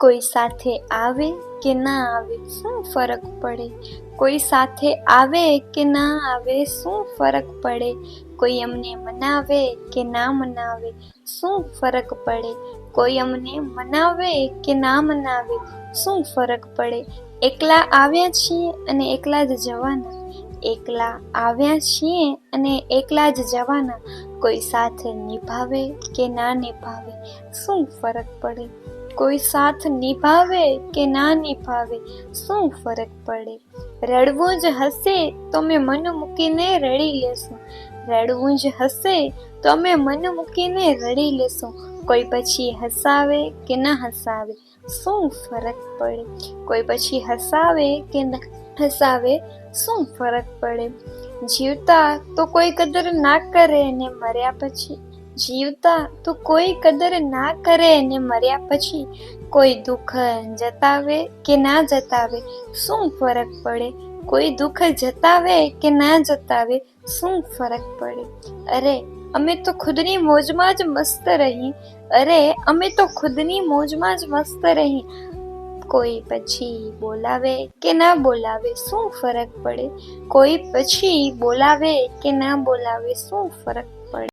કોઈ સાથે આવે કે ના આવે શું ફરક પડે? કોઈ સાથે આવે કે ના આવે શું ફરક પડે? કોઈ અમને મનાવે કે ના મનાવે શું ફરક પડે? કોઈ અમને મનાવે કે ના મનાવે શું ફરક પડે? એકલા આવ્યા છીએ અને એકલા જ જવાના. એકલા આવ્યા છીએ અને એકલા જ જવાના. કોઈ સાથે નિભાવે કે ના નિભાવે શું ફરક પડે? કોઈ સાથ નિભાવે કે ના નિભાવે શું ફરક પડે? રડવું જ હશે તો અમે મન મૂકીને રડી લેશું. રડવું જ હશે તો અમે મન મૂકીને રડી લેશું. કોઈ પછી હસાવે કે ના હસાવે શું ફરક પડે? કોઈ પછી હસાવે કે ના હસાવે શું ફરક પડે? જીવતા તો કોઈ કદર ના કરે ને મર્યા પછી. જીવતા તો કોઈ કદર ના કરે ને મર્યા પછી. કોઈ દુઃખ જતાવે કે ના જતાવે શું ફરક પડે? કોઈ દુઃખ જતાવે કે ના જતાવે શું ફરક પડે? અરે અમે તો ખુદની મોજમાં જ મસ્ત રહી. અરે અમે તો ખુદની મોજમાં જ મસ્ત રહી. કોઈ પછી બોલાવે કે ના બોલાવે શું ફરક પડે? કોઈ પછી બોલાવે કે ના બોલાવે શું ફરક